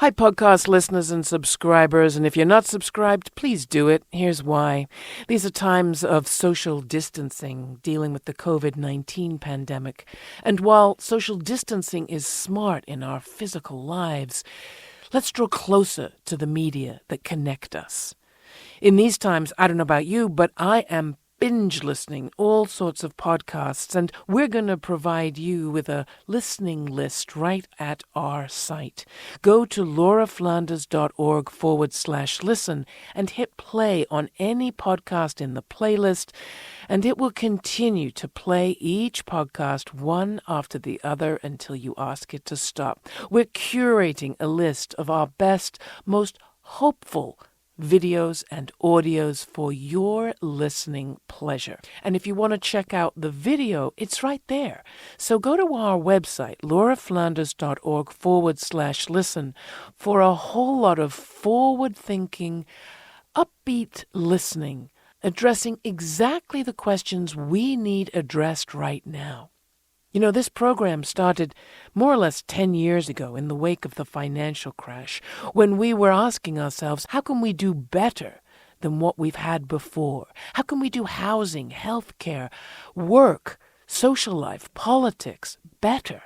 Hi, podcast listeners and subscribers, and if you're not subscribed, please do it. Here's why. These are times of social distancing, dealing with the COVID-19 pandemic. And while social distancing is smart in our physical lives, let's draw closer to the media that connect us. In these times, I don't know about you, but I am binge listening all sorts of podcasts, and we're going to provide you with a listening list right at our site. Go to lauraflanders.org/listen and hit play on any podcast in the playlist, and it will continue to play each podcast one after the other until you ask it to stop. We're curating a list of our best, most hopeful videos and audios for your listening pleasure. And if you want to check out the video, it's right there. So go to our website, lauraflanders.org/listen, for a whole lot of forward-thinking, upbeat listening, addressing exactly the questions we need addressed right now. You know, this program started more or less 10 years ago in the wake of the financial crash, when we were asking ourselves, how can we do better than what we've had before? How can we do housing, healthcare, work, social life, politics better?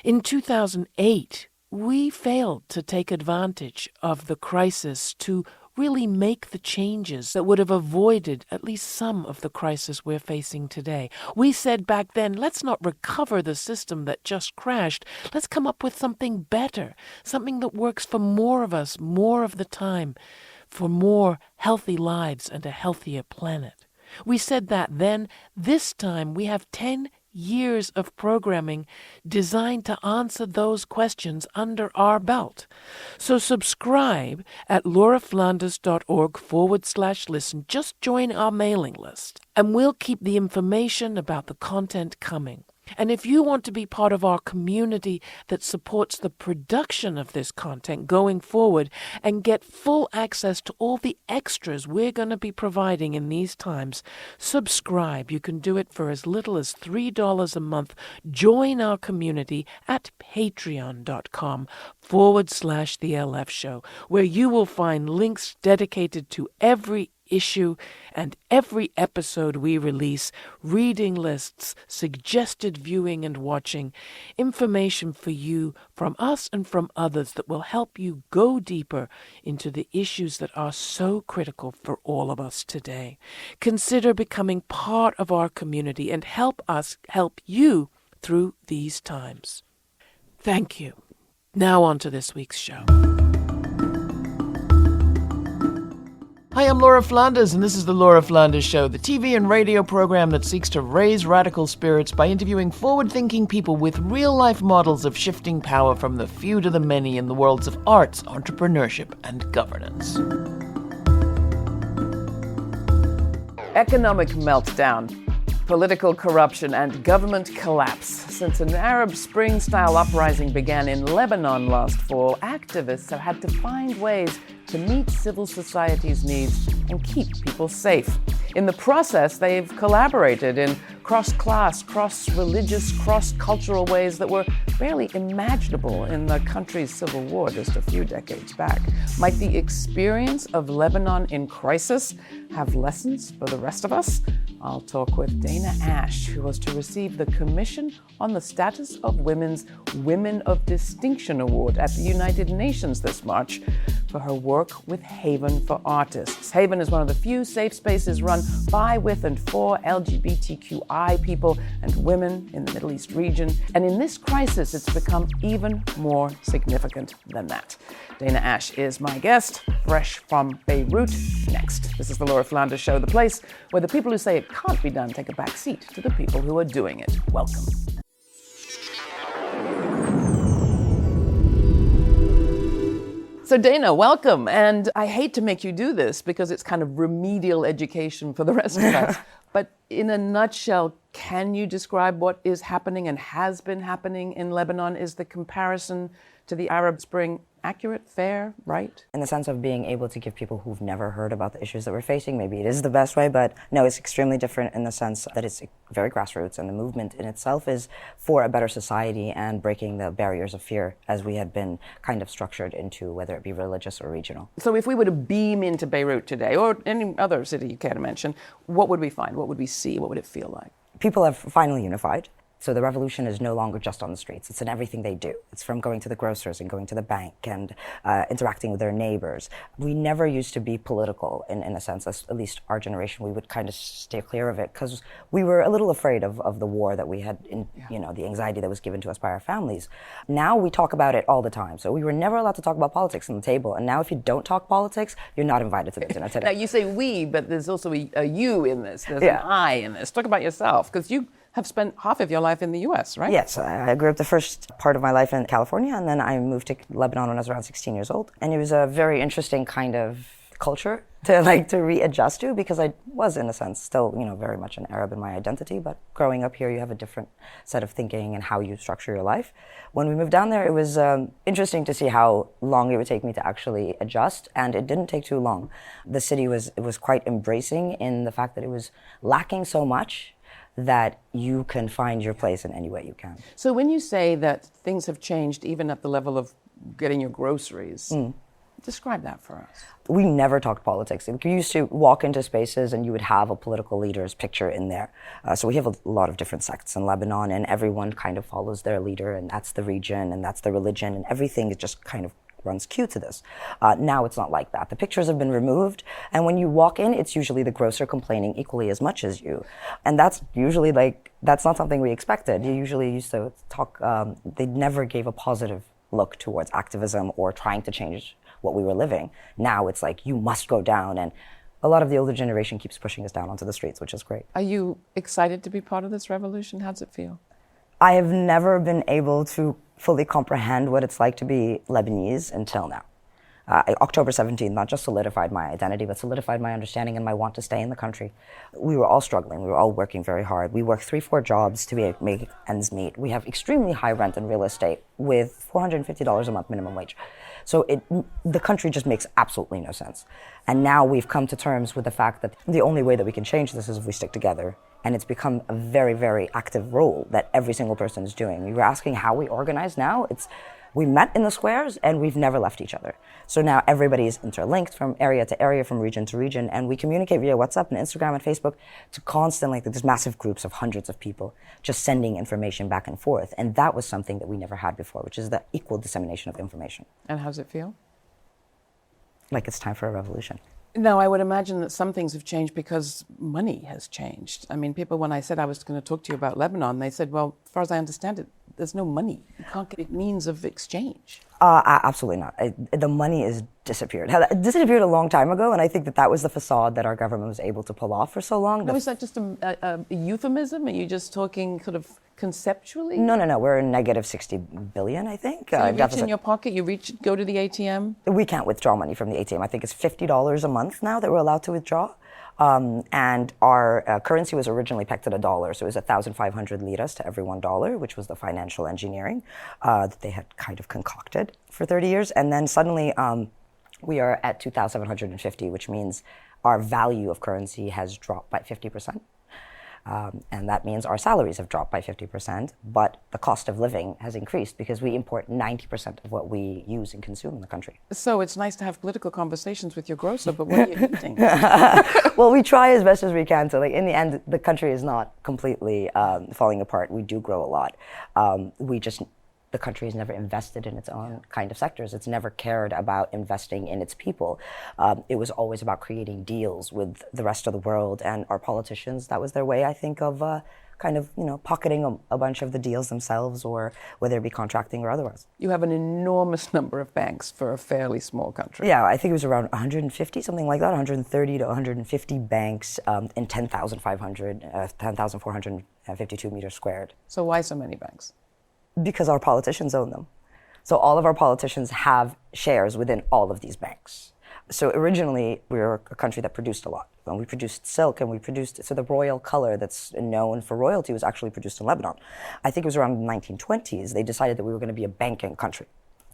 In 2008, we failed to take advantage of the crisis to really make the changes that would have avoided at least some of the crisis we're facing today. We said back then, let's not recover the system that just crashed. Let's come up with something better, something that works for more of us, more of the time, for more healthy lives and a healthier planet. We said that then. This time we have 10 years of programming designed to answer those questions under our belt. So subscribe at lauraflanders.org/listen. Just join our mailing list, and we'll keep the information about the content coming. And if you want to be part of our community that supports the production of this content going forward and get full access to all the extras we're going to be providing in these times, subscribe. You can do it for as little as $3 a month. Join our community at patreon.com/The LF Show, where you will find links dedicated to every issue and every episode we release, reading lists, suggested viewing and watching, information for you from us and from others that will help you go deeper into the issues that are so critical for all of us today. Consider becoming part of our community and help us help you through these times. Thank you. Now on to this week's show. Hi, I'm Laura Flanders, and this is The Laura Flanders Show, the TV and radio program that seeks to raise radical spirits by interviewing forward-thinking people with real-life models of shifting power from the few to the many in the worlds of arts, entrepreneurship, and governance. Economic meltdown, political corruption, and government collapse. Since an Arab Spring-style uprising began in Lebanon last fall, activists have had to find ways to meet civil society's needs and keep people safe. In the process, they've collaborated in cross-class, cross-religious, cross-cultural ways that were barely imaginable in the country's civil war just a few decades back. Might the experience of Lebanon in crisis have lessons for the rest of us? I'll talk with Dayna Ash, who was to receive the Commission on the Status of Women's Women of Distinction Award at the United Nations this March for her work with Haven for Artists. Haven is one of the few safe spaces run by, with, and for LGBTQI people and women in the Middle East region. And in this crisis, it's become even more significant than that. Dayna Ash is my guest, fresh from Beirut. Next, this is the Laura Flanders Show, the place where the people who say it can't be done take a back seat to the people who are doing it. Welcome. So Dayna, welcome. And I hate to make you do this because it's kind of remedial education for the rest of us. But in a nutshell, can you describe what is happening and has been happening in Lebanon? Is the comparison to the Arab Spring accurate, fair, right? In the sense of being able to give people who've never heard about the issues that we're facing, maybe it is the best way, but no, it's extremely different in the sense that it's very grassroots, and the movement in itself is for a better society and breaking the barriers of fear as we had been kind of structured into, whether it be religious or regional. So if we were to beam into Beirut today, or any other city you care to mention, what would we find? What would we see? What would it feel like? People have finally unified. So the revolution is no longer just on the streets. It's in everything they do. It's from going to the grocers and going to the bank and interacting with their neighbors. We never used to be political in a sense, at least our generation. We would kind of stay clear of it because we were a little afraid of the war that we had, the anxiety that was given to us by our families. Now we talk about it all the time. So we were never allowed to talk about politics on the table. And now if you don't talk politics, you're not invited to the dinner today. Now you say we, but there's also a you in this. There's an I in this. Talk about yourself, because you have spent half of your life in the U.S., right? Yes, I grew up the first part of my life in California, and then I moved to Lebanon when I was around 16 years old. And it was a very interesting kind of culture to readjust to, because I was, in a sense, still, very much an Arab in my identity. But growing up here, you have a different set of thinking and how you structure your life. When we moved down there, it was interesting to see how long it would take me to actually adjust, and it didn't take too long. The city was quite embracing in the fact that it was lacking so much that you can find your place in any way you can. So when you say that things have changed even at the level of getting your groceries, describe that for us. We never talked politics. We used to walk into spaces and you would have a political leader's picture in there. So we have a lot of different sects in Lebanon, and everyone kind of follows their leader, and that's the region and that's the religion, and everything is just kind of runs cue to this. Now it's not like that. The pictures have been removed, and when you walk in, it's usually the grocer complaining equally as much as you. And that's usually that's not something we expected. You usually used to talk, they never gave a positive look towards activism or trying to change what we were living. Now it's like, you must go down, and a lot of the older generation keeps pushing us down onto the streets, which is great. Are you excited to be part of this revolution? How does it feel? I have never been able to fully comprehend what it's like to be Lebanese until now. October 17th not just solidified my identity, but solidified my understanding and my want to stay in the country. We were all struggling. We were all working very hard. We work 3-4 jobs to make ends meet. We have extremely high rent and real estate with $450 a month minimum wage. So the country just makes absolutely no sense. And now we've come to terms with the fact that the only way that we can change this is if we stick together. And it's become a very, very active role that every single person is doing. We were asking how we organize now. We met in the squares and we've never left each other. So now everybody is interlinked from area to area, from region to region, and we communicate via WhatsApp and Instagram and Facebook to constantly, there's massive groups of hundreds of people just sending information back and forth. And that was something that we never had before, which is the equal dissemination of information. And how does it feel? Like it's time for a revolution. No, I would imagine that some things have changed because money has changed. I mean, people, when I said I was going to talk to you about Lebanon, they said, well, as far as I understand it, there's no money. You can't get means of exchange. Absolutely not. The money is disappeared. It disappeared a long time ago, and I think that was the facade that our government was able to pull off for so long. No, is that just a euphemism? Are you just talking sort of conceptually? No. We're negative 60 billion, I think. So you reach in your pocket, go to the ATM? We can't withdraw money from the ATM. I think it's $50 a month now that we're allowed to withdraw. And our currency was originally pegged at $1, so it was 1,500 liras to every $1, which was the financial engineering that they had kind of concocted for 30 years. And then suddenly we are at 2,750, which means our value of currency has dropped by 50%. And that means our salaries have dropped by 50%, but the cost of living has increased because we import 90% of what we use and consume in the country. So it's nice to have political conversations with your grocer, but what are you eating? Well, we try as best as we can. So in the end, the country is not completely falling apart. We do grow a lot. The country has never invested in its own kind of sectors. It's never cared about investing in its people. It was always about creating deals with the rest of the world, and our politicians, that was their way, I think, of pocketing a bunch of the deals themselves, or whether it be contracting or otherwise. You have an enormous number of banks for a fairly small country. Yeah, I think it was around 150, something like that, 130 to 150 banks in 10,452 meters squared. So why so many banks? Because our politicians own them. So all of our politicians have shares within all of these banks. So originally, we were a country that produced a lot. And we produced silk, and so the royal color that's known for royalty was actually produced in Lebanon. I think it was around the 1920s, they decided that we were going to be a banking country.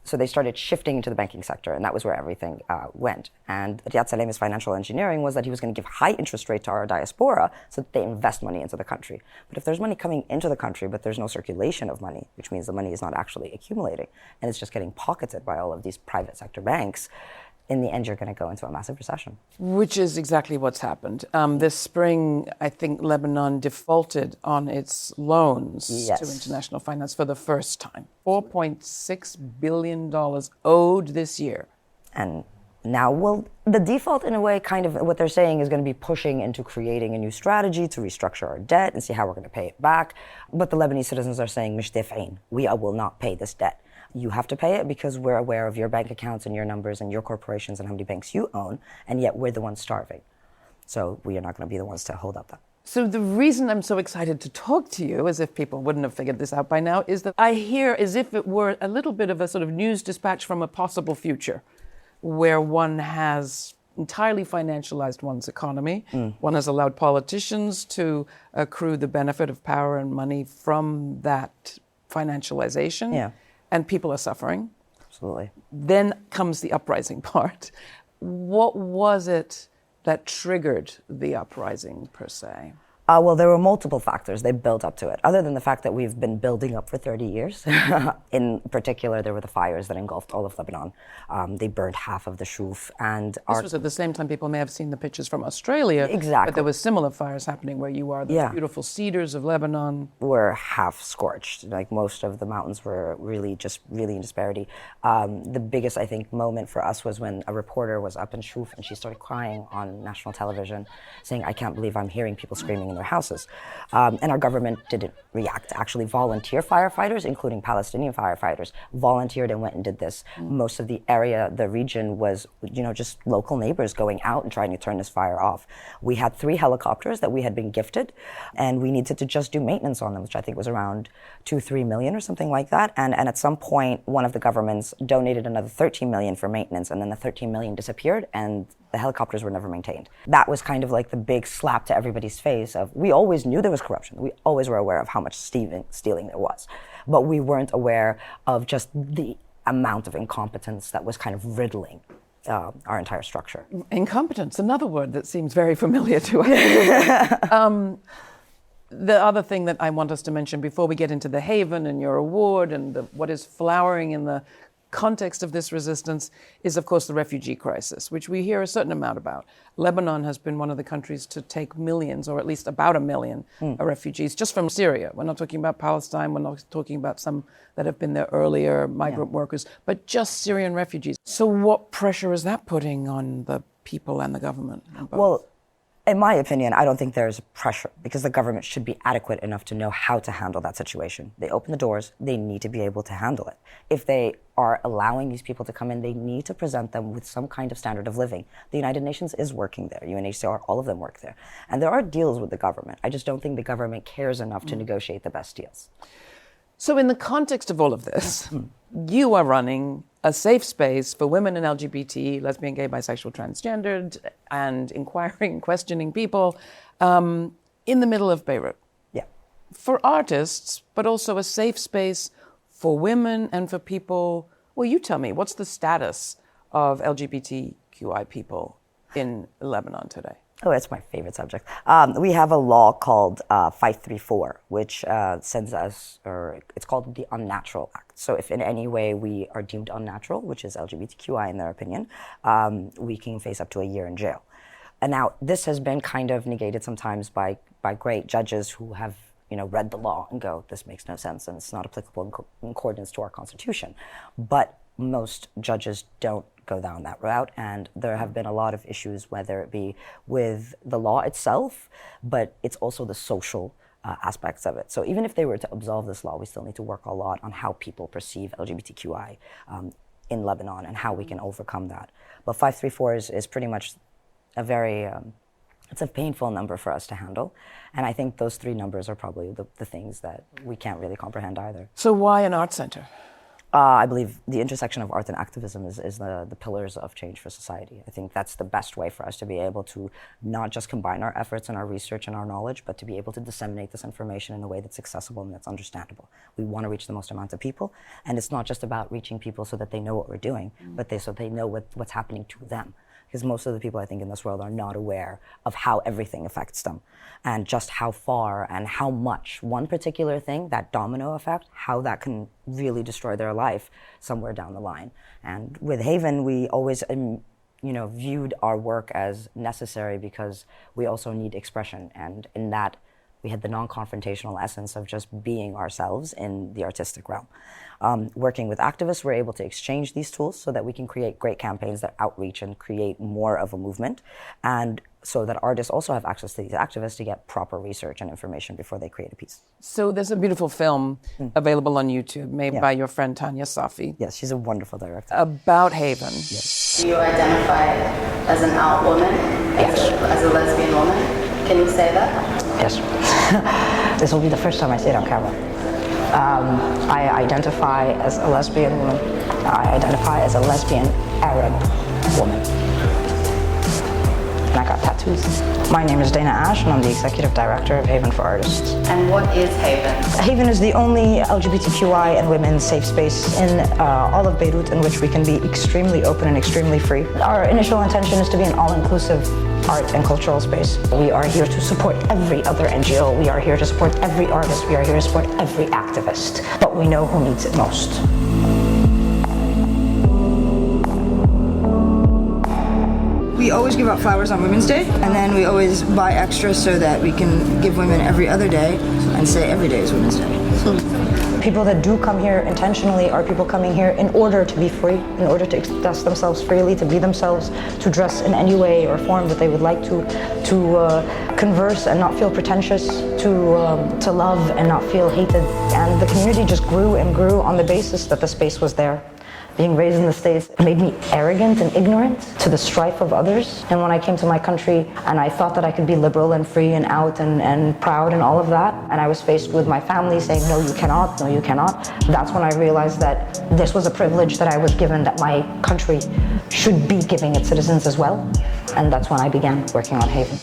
So they started shifting into the banking sector, and that was where everything went. And Riyad Salameh's financial engineering was that he was going to give high interest rate to our diaspora so that they invest money into the country. But if there's money coming into the country, but there's no circulation of money, which means the money is not actually accumulating, and it's just getting pocketed by all of these private sector banks, in the end, you're going to go into a massive recession. Which is exactly what's happened. This spring, I think Lebanon defaulted on its loans to international finance for the first time. $4.6 billion owed this year. And now, well, the default, in a way, kind of what they're saying is going to be pushing into creating a new strategy to restructure our debt and see how we're going to pay it back. But the Lebanese citizens are saying, "Mish daf'in, we will not pay this debt. You have to pay it because we're aware of your bank accounts and your numbers and your corporations and how many banks you own, and yet we're the ones starving. So we are not going to be the ones to hold up that." So the reason I'm so excited to talk to you, as if people wouldn't have figured this out by now, is that I hear as if it were a little bit of a sort of news dispatch from a possible future where one has entirely financialized one's economy. One has allowed politicians to accrue the benefit of power and money from that financialization. Yeah. And people are suffering. Absolutely. Then comes the uprising part. What was it that triggered the uprising, per se? Well, there were multiple factors. They built up to it. Other than the fact that we've been building up for 30 years. In particular, there were the fires that engulfed all of Lebanon. They burned half of the Shuf. And this was at the same time people may have seen the pictures from Australia. Exactly. But there was similar fires happening where you are. The beautiful cedars of Lebanon were half scorched. Like most of the mountains were really in disparity. The biggest, I think, moment for us was when a reporter was up in Shuf and she started crying on national television, saying, "I can't believe I'm hearing people screaming in their houses." And our government didn't react. Actually, volunteer firefighters, including Palestinian firefighters, volunteered and went and did this. Most of the area, the region was, just local neighbors going out and trying to turn this fire off. We had 3 helicopters that we had been gifted, and we needed to just do maintenance on them, which I think was around 2-3 million or something like that. And at some point, one of the governments donated another 13 million for maintenance, and then the 13 million disappeared, and the helicopters were never maintained. That was kind of like the big slap to everybody's face of, we always knew there was corruption. We always were aware of how much stealing there was. But we weren't aware of just the amount of incompetence that was kind of riddling our entire structure. Incompetence, another word that seems very familiar to us. The other thing that I want us to mention before we get into the Haven and your award and what is flowering in the context of this resistance is, of course, the refugee crisis, which we hear a certain amount about. Lebanon has been one of the countries to take millions, or at least about 1 million refugees just from Syria. We're not talking about Palestine. We're not talking about some that have been there earlier, migrant workers, but just Syrian refugees. So what pressure is that putting on the people and the government? Well, in my opinion, I don't think there's pressure because the government should be adequate enough to know how to handle that situation. They open the doors, they need to be able to handle it. If they are allowing these people to come in, they need to present them with some kind of standard of living. The United Nations is working there, UNHCR, all of them work there. And there are deals with the government. I just don't think the government cares enough to negotiate the best deals. So in the context of all of this, you are running a safe space for women and LGBT, lesbian, gay, bisexual, transgendered, and inquiring, questioning people in the middle of Beirut. Yeah. For artists, but also a safe space for women and for people. Well, you tell me, what's the status of LGBTQI people in Lebanon today? Oh, that's my favorite subject. We have a law called 534, which sends us, or it's called the Unnatural Act. So if in any way we are deemed unnatural, which is LGBTQI in their opinion, we can face up to a year in jail. And now this has been kind of negated sometimes by great judges who have read the law and go, this makes no sense and it's not applicable in accordance to our Constitution. But most judges don't go down that route, and there have been a lot of issues, whether it be with the law itself, but it's also the social aspects of it. So even if they were to absolve this law, we still need to work a lot on how people perceive LGBTQI in Lebanon and how we can overcome that. But 534 is pretty much a very, it's a painful number for us to handle. And I think those 3 numbers are probably the things that we can't really comprehend either. So why an art center? I believe the intersection of art and activism is the pillars of change for society. I think that's the best way for us to be able to not just combine our efforts and our research and our knowledge, but to be able to disseminate this information in a way that's accessible and that's understandable. We want to reach the most amount of people, and it's not just about reaching people so that they know what we're doing, but so they know what's happening to them. Because most of the people I think in this world are not aware of how everything affects them and just how far and how much one particular thing, that domino effect, how that can really destroy their life somewhere down the line. And with Haven, we always viewed our work as necessary because we also need expression, and in that we had the non-confrontational essence of just being ourselves in the artistic realm. Working with activists, we're able to exchange these tools so that we can create great campaigns that outreach and create more of a movement, and so that artists also have access to these activists to get proper research and information before they create a piece. So there's a beautiful film available on YouTube made by your friend Danya Ash. Yes, she's a wonderful director. About Haven. Yes. Do you identify as an out woman? Yes. As a lesbian woman? Can you say that? Yes. This will be the first time I say it on camera. I identify as a lesbian woman. I identify as a lesbian Arab woman. And I got tattoos. My name is Dayna Ash, and I'm the Executive Director of Haven for Artists. And what is Haven? Haven is the only LGBTQI and women's safe space in all of Beirut in which we can be extremely open and extremely free. Our initial intention is to be an all-inclusive art and cultural space. We are here to support every other NGO. We are here to support every artist. We are here to support every activist. But we know who needs it most. We always give out flowers on Women's Day, and then we always buy extras so that we can give women every other day and say every day is Women's Day. People that do come here intentionally are people coming here in order to be free, in order to express themselves freely, to be themselves, to dress in any way or form that they would like to converse and not feel pretentious, to love and not feel hated. And the community just grew and grew on the basis that the space was there. Being raised in the States made me arrogant and ignorant to the strife of others. And when I came to my country and I thought that I could be liberal and free and out and proud and all of that, and I was faced with my family saying, no, you cannot, no, you cannot, that's when I realized that this was a privilege that I was given, that my country should be giving its citizens as well. And that's when I began working on Haven.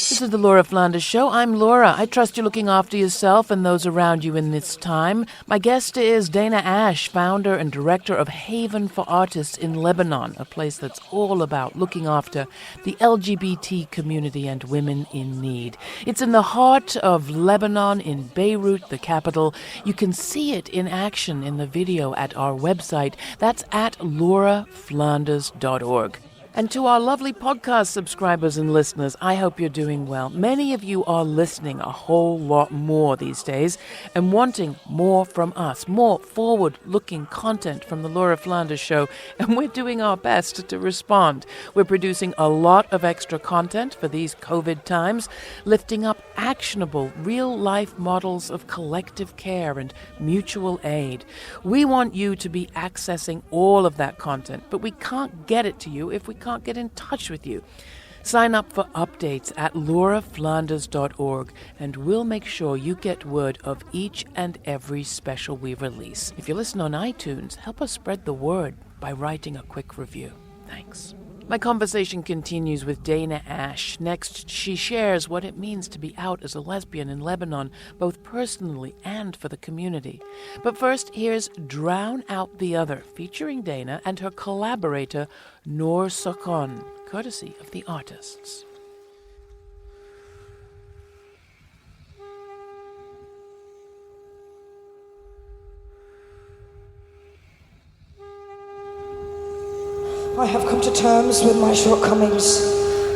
This is the Laura Flanders Show. I'm Laura. I trust you're looking after yourself and those around you in this time. My guest is Dayna Ash, founder and director of Haven for Artists in Lebanon, a place that's all about looking after the LGBT community and women in need. It's in the heart of Lebanon, in Beirut, the capital. You can see it in action in the video at our website. That's at lauraflanders.org. And to our lovely podcast subscribers and listeners, I hope you're doing well. Many of you are listening a whole lot more these days and wanting more from us, more forward-looking content from the Laura Flanders Show, and we're doing our best to respond. We're producing a lot of extra content for these COVID times, lifting up actionable, real-life models of collective care and mutual aid. We want you to be accessing all of that content, but we can't get it to you if we can't get in touch with you. Sign up for updates at lauraflanders.org, and we'll make sure you get word of each and every special we release. If you listen on iTunes, help us spread the word by writing a quick review. Thanks. My conversation continues with Dayna Ash. Next, she shares what it means to be out as a lesbian in Lebanon, both personally and for the community. But first, here's Drown Out the Other, featuring Dayna and her collaborator, Nour Sokhon, courtesy of the artists. I have come to terms with my shortcomings,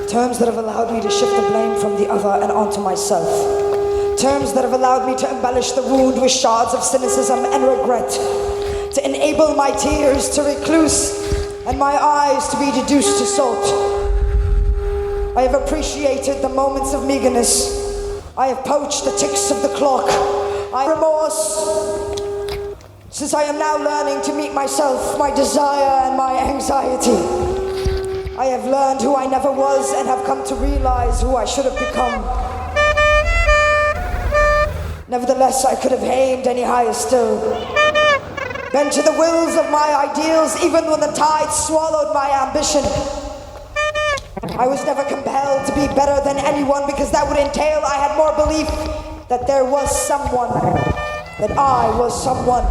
terms that have allowed me to shift the blame from the other and onto myself, terms that have allowed me to embellish the wound with shards of cynicism and regret, to enable my tears to recluse and my eyes to be deduced to salt. I have appreciated the moments of meagerness. I have poached the ticks of the clock. I have remorse, since I am now learning to meet myself, my desire and my anxiety. I have learned who I never was and have come to realize who I should have become. Nevertheless, I could have aimed any higher still. bend to the wills of my ideals, even when the tide swallowed my ambition. I was never compelled to be better than anyone because that would entail I had more belief that there was someone, that I was someone.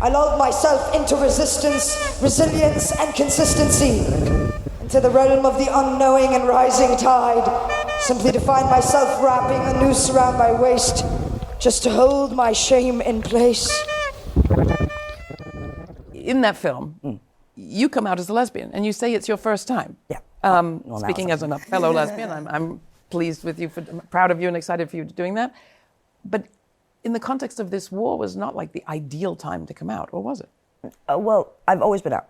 I lulled myself into resistance, resilience, and consistency, into the realm of the unknowing and rising tide, simply to find myself wrapping a noose around my waist, just to hold my shame in place. In that film, you come out as a lesbian, and you say it's your first time. Yeah. Speaking as a fellow lesbian, I'm pleased with you, proud of you, and excited for you doing that. But in the context of this war, was not like the ideal time to come out, or was it? Well, I've always been out.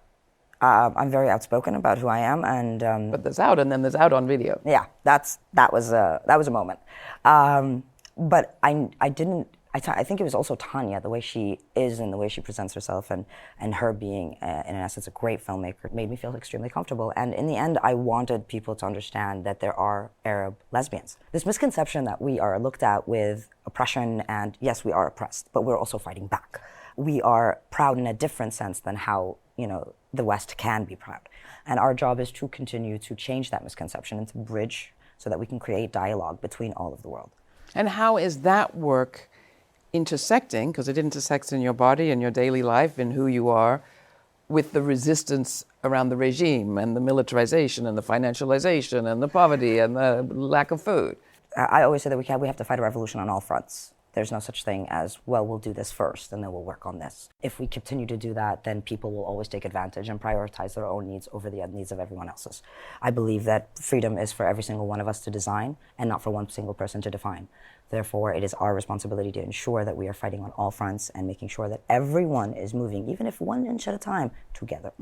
I'm very outspoken about who I am, and but there's out, and then there's out on video. yeah, that was a moment. But I didn't. I think it was also Tanya, the way she is and the way she presents herself, and her being, in essence, a great filmmaker, made me feel extremely comfortable. And in the end, I wanted people to understand that there are Arab lesbians. This misconception that we are looked at with oppression, and yes, we are oppressed, but we're also fighting back. We are proud in a different sense than how, the West can be proud. And our job is to continue to change that misconception and to bridge so that we can create dialogue between all of the world. And how is that work intersecting, because it intersects in your body and your daily life, in who you are, with the resistance around the regime and the militarization and the financialization and the poverty and the lack of food? I always say that we have to fight a revolution on all fronts. There's no such thing as, well, we'll do this first and then we'll work on this. If we continue to do that, then people will always take advantage and prioritize their own needs over the needs of everyone else's. I believe that freedom is for every single one of us to design and not for one single person to define. Therefore, it is our responsibility to ensure that we are fighting on all fronts and making sure that everyone is moving, even if 1 inch at a time, together.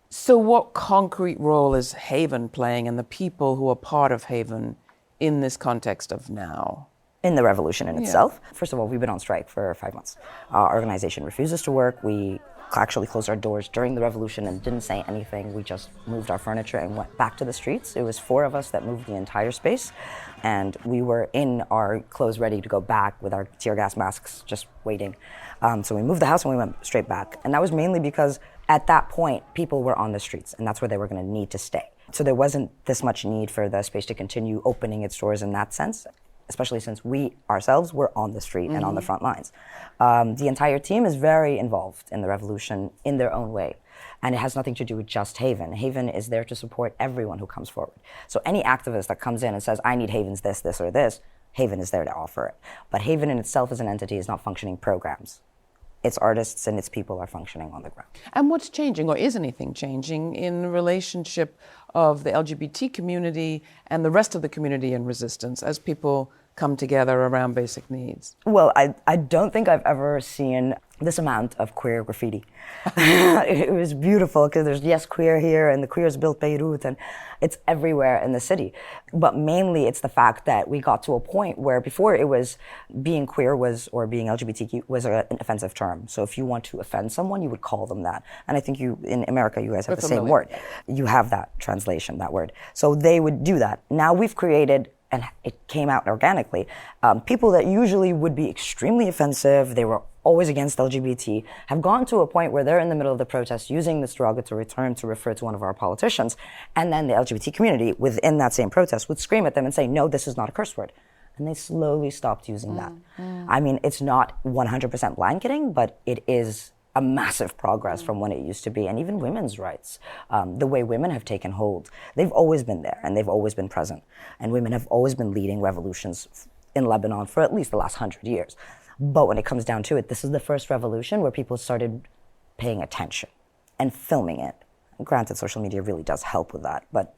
So what concrete role is Haven playing and the people who are part of Haven in this context of now? In the revolution in itself. First of all, we've been on strike for 5 months. Our organization refuses to work. We actually closed our doors during the revolution and didn't say anything. We just moved our furniture and went back to the streets. It was 4 of us that moved the entire space, and we were in our clothes ready to go back with our tear gas masks just waiting. So we moved the house and we went straight back. And that was mainly because at that point, people were on the streets, and that's where they were going to need to stay. So there wasn't this much need for the space to continue opening its doors in that sense, especially since we ourselves were on the street and on the front lines. The entire team is very involved in the revolution in their own way. And it has nothing to do with just Haven. Haven is there to support everyone who comes forward. So any activist that comes in and says, I need Haven's this, or this, Haven is there to offer it. But Haven in itself as an entity is not functioning programs. Its artists and its people are functioning on the ground. And what's changing, or is anything changing, in the relationship of the LGBT community and the rest of the community in resistance as people come together around basic needs? Well, I don't think I've ever seen this amount of queer graffiti. It was beautiful because there's Yes Queer here and the Queers Built Beirut, and it's everywhere in the city. But mainly it's the fact that we got to a point where before it was being queer or being LGBTQ was an offensive term. So if you want to offend someone, you would call them that. And I think in America, you guys have the same word. You have that translation, that word. So they would do that. Now we've created, and it came out organically, people that usually would be extremely offensive, they were always against LGBT, have gone to a point where they're in the middle of the protest using this derogatory term to refer to one of our politicians, and then the LGBT community within that same protest would scream at them and say, no, this is not a curse word. And they slowly stopped using that. I mean, it's not 100% blanketing, but it is a massive progress from when it used to be. And even women's rights, the way women have taken hold, they've always been there and they've always been present. And women have always been leading revolutions in Lebanon for at least the last 100 years. But when it comes down to it, this is the first revolution where people started paying attention and filming it. Granted, social media really does help with that, but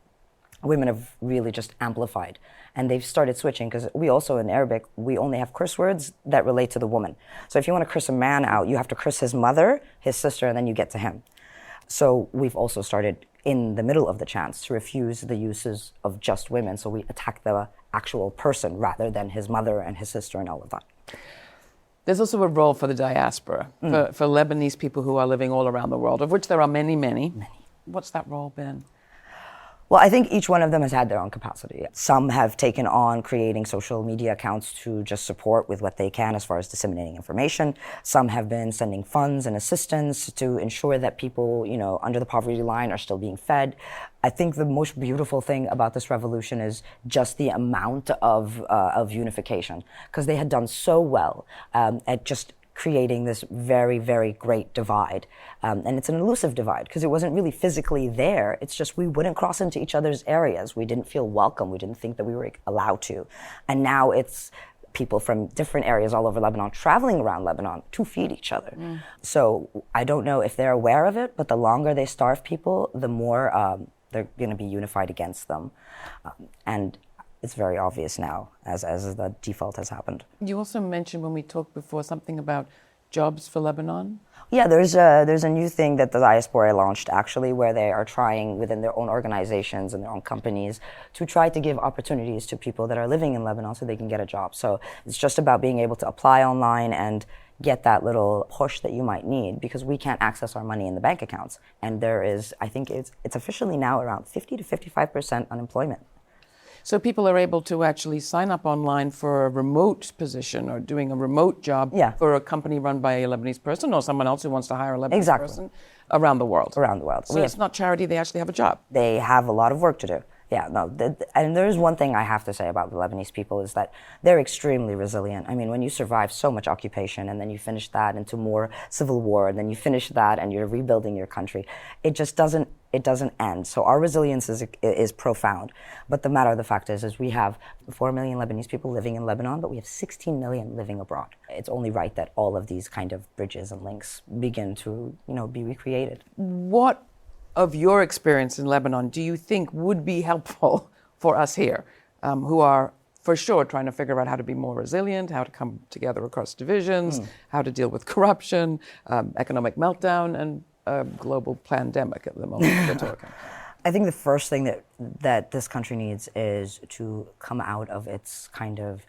women have really just amplified. And they've started switching, because we also, in Arabic, we only have curse words that relate to the woman. So if you want to curse a man out, you have to curse his mother, his sister, and then you get to him. So we've also started, in the middle of the chants, to refuse the uses of just women. So we attack the actual person rather than his mother and his sister and all of that. There's also a role for the diaspora, for Lebanese people who are living all around the world, of which there are many, many. What's that role been? Well, I think each one of them has had their own capacity. Some have taken on creating social media accounts to just support with what they can as far as disseminating information. Some have been sending funds and assistance to ensure that people, under the poverty line are still being fed. I think the most beautiful thing about this revolution is just the amount of unification, because they had done so well at just creating this very, very great divide. And it's an elusive divide because it wasn't really physically there. It's just we wouldn't cross into each other's areas. We didn't feel welcome. We didn't think that we were allowed to. And now it's people from different areas all over Lebanon traveling around Lebanon to feed each other. So I don't know if they're aware of it, but the longer they starve people, the more they're going to be unified against them. And it's very obvious now, as the default has happened. You also mentioned when we talked before something about jobs for Lebanon. Yeah, there's a new thing that the diaspora launched, actually, where they are trying within their own organizations and their own companies to try to give opportunities to people that are living in Lebanon so they can get a job. So it's just about being able to apply online and get that little push that you might need, because we can't access our money in the bank accounts. And there is, I think it's officially now around 50 to 55% unemployment. So people are able to actually sign up online for a remote position or doing a remote job for a company run by a Lebanese person or someone else who wants to hire a Lebanese person around the world. Around the world. So it's not charity, they actually have a job. They have a lot of work to do. Yeah, no, and there's one thing I have to say about the Lebanese people is that they're extremely resilient. I mean, when you survive so much occupation and then you finish that into more civil war and then you finish that and you're rebuilding your country, it just doesn't end. So our resilience is profound. But the matter of the fact is we have 4 million Lebanese people living in Lebanon, but we have 16 million living abroad. It's only right that all of these kind of bridges and links begin to, be recreated. What of your experience in Lebanon do you think would be helpful for us here, who are for sure trying to figure out how to be more resilient, how to come together across divisions, how to deal with corruption, economic meltdown, and a global pandemic at the moment we're talking? I think the first thing that this country needs is to come out of its kind of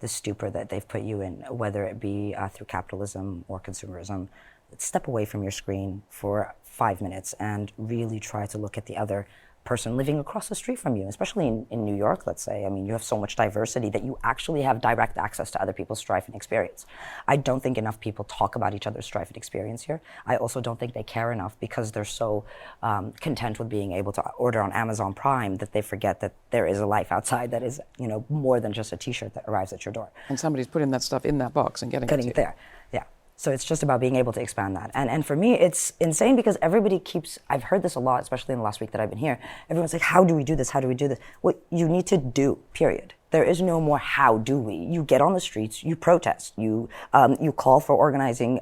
the stupor that they've put you in, whether it be through capitalism or consumerism. Step away from your screen for 5 minutes and really try to look at the other person living across the street from you, especially in New York, let's say. I mean, you have so much diversity that you actually have direct access to other people's strife and experience. I don't think enough people talk about each other's strife and experience here. I also don't think they care enough because they're so content with being able to order on Amazon Prime that they forget that there is a life outside that is, more than just a T-shirt that arrives at your door. And somebody's putting that stuff in that box and getting it there. Yeah. So it's just about being able to expand that. And for me, it's insane because everybody I've heard this a lot, especially in the last week that I've been here. Everyone's like, how do we do this? How do we do this? Well, you need to do, period. There is no more how do we. You get on the streets, you protest, you call for organizing,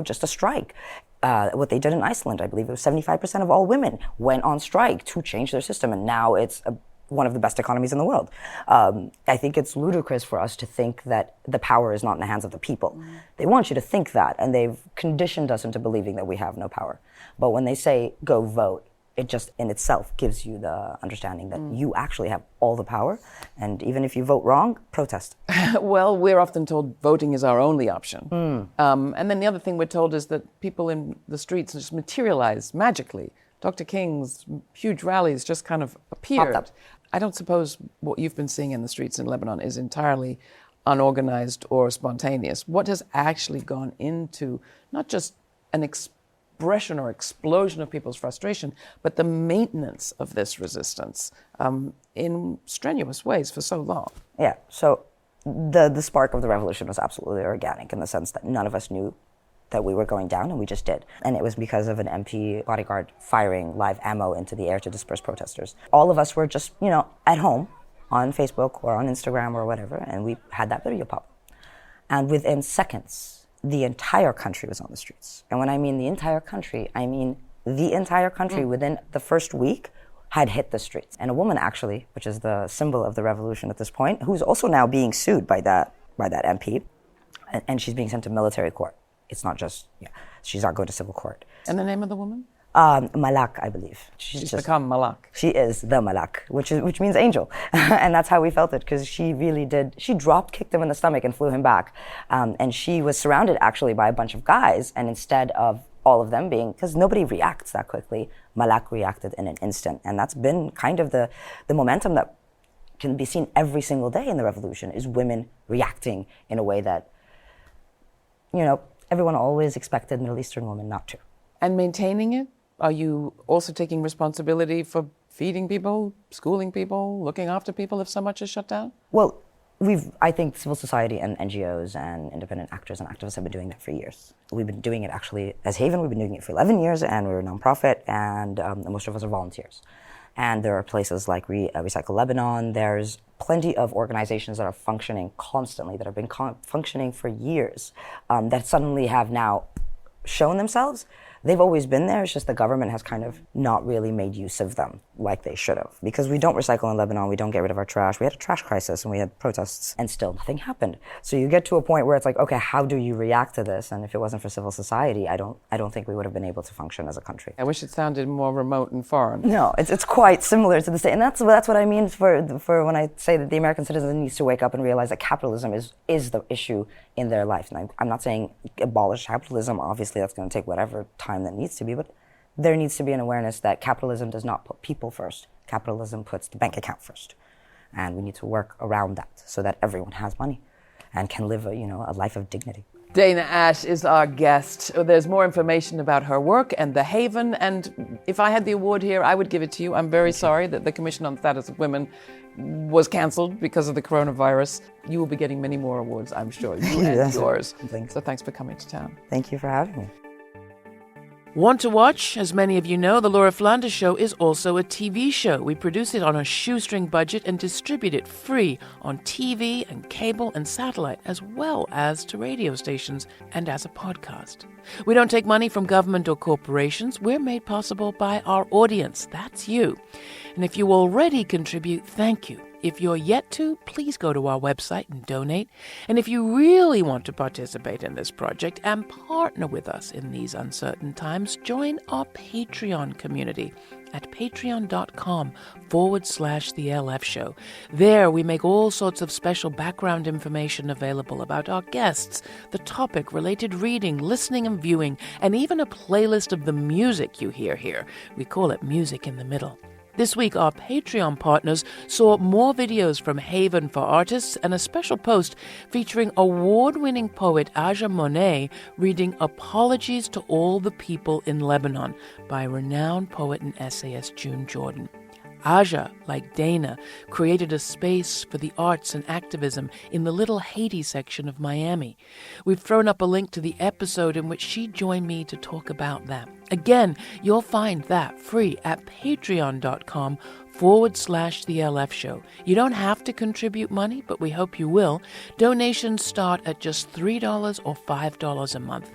just a strike. What they did in Iceland, I believe it was 75% of all women went on strike to change their system. And now it's one of the best economies in the world. I think it's ludicrous for us to think that the power is not in the hands of the people. They want you to think that, and they've conditioned us into believing that we have no power. But when they say, go vote, it just in itself gives you the understanding that you actually have all the power, and even if you vote wrong, protest. Well, we're often told voting is our only option. And then the other thing we're told is that people in the streets just materialize magically. Dr. King's huge rallies just kind of appeared. I don't suppose what you've been seeing in the streets in Lebanon is entirely unorganized or spontaneous. What has actually gone into not just an expression or explosion of people's frustration, but the maintenance of this resistance in strenuous ways for so long? Yeah, so the spark of the revolution was absolutely organic in the sense that none of us knew that we were going down, and we just did. And it was because of an MP bodyguard firing live ammo into the air to disperse protesters. All of us were just, at home on Facebook or on Instagram or whatever, and we had that video pop. And within seconds, the entire country was on the streets. And when I mean the entire country, I mean the entire country within the first week had hit the streets. And a woman actually, which is the symbol of the revolution at this point, who's also now being sued by that MP, and she's being sent to military court. It's not just, she's not going to civil court. And the name of the woman? Malak, I believe. She's become Malak. She is the Malak, which means angel. And that's how we felt it, because she really did. She kicked him in the stomach and flew him back. And she was surrounded actually by a bunch of guys. And instead of all of them being, because nobody reacts that quickly. Malak reacted in an instant. And that's been kind of the momentum that can be seen every single day in the revolution, is women reacting in a way that, everyone always expected Middle Eastern women not to. And maintaining it? Are you also taking responsibility for feeding people, schooling people, looking after people if so much is shut down? Well, I think civil society and NGOs and independent actors and activists have been doing that for years. We've been doing it actually as Haven. We've been doing it for 11 years, and we're a nonprofit, and most of us are volunteers. And there are places like Recycle Lebanon. There's plenty of organizations that are functioning constantly, that have been functioning for years, that suddenly have now shown themselves. They've always been there, it's just the government has kind of not really made use of them like they should have. Because we don't recycle in Lebanon, we don't get rid of our trash. We had a trash crisis and we had protests, and still nothing happened. So you get to a point where it's like, okay, how do you react to this? And if it wasn't for civil society, I don't think we would have been able to function as a country. I wish it sounded more remote and foreign. No, it's quite similar to the state. And that's what I mean for when I say that the American citizen needs to wake up and realize that capitalism is the issue in their life. And I'm not saying abolish capitalism. Obviously, that's going to take whatever time that needs to be, but there needs to be an awareness that capitalism does not put people first. Capitalism puts the bank account first. And we need to work around that so that everyone has money and can live a life of dignity. Dayna Ash is our guest. There's more information about her work and the Haven, and if I had the award here, I would give it to you. I'm very sorry that the Commission on the Status of Women was cancelled because of the coronavirus. You will be getting many more awards, I'm sure. You and yours. Thanks. So thanks for coming to town. Thank you for having me. Want to watch? As many of you know, The Laura Flanders Show is also a TV show. We produce it on a shoestring budget and distribute it free on TV and cable and satellite, as well as to radio stations and as a podcast. We don't take money from government or corporations. We're made possible by our audience. That's you. And if you already contribute, thank you. If you're yet to, please go to our website and donate. And if you really want to participate in this project and partner with us in these uncertain times, join our Patreon community at patreon.com/The LF Show. There we make all sorts of special background information available about our guests, the topic, related reading, listening and viewing, and even a playlist of the music you hear here. We call it Music in the Middle. This week, our Patreon partners saw more videos from Haven for Artists and a special post featuring award-winning poet Aja Monet reading Apologies to All the People in Lebanon by renowned poet and essayist June Jordan. Aja, like Dayna, created a space for the arts and activism in the Little Haiti section of Miami. We've thrown up a link to the episode in which she joined me to talk about that. Again, you'll find that free at patreon.com/The LF Show. You don't have to contribute money, but we hope you will. Donations start at just $3 or $5 a month.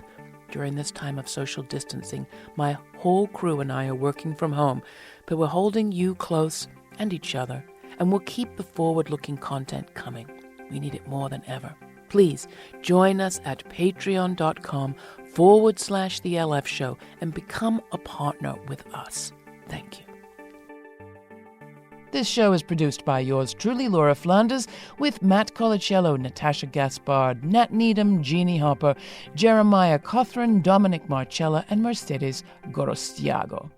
During this time of social distancing, my whole crew and I are working from home, but we're holding you close and each other, and we'll keep the forward-looking content coming. We need it more than ever. Please join us at patreon.com/The LF Show and become a partner with us. Thank you. This show is produced by yours truly, Laura Flanders, with Matt Colicello, Natasha Gaspard, Nat Needham, Jeannie Hopper, Jeremiah Cothren, Dominic Marcella, and Mercedes Gorostiago.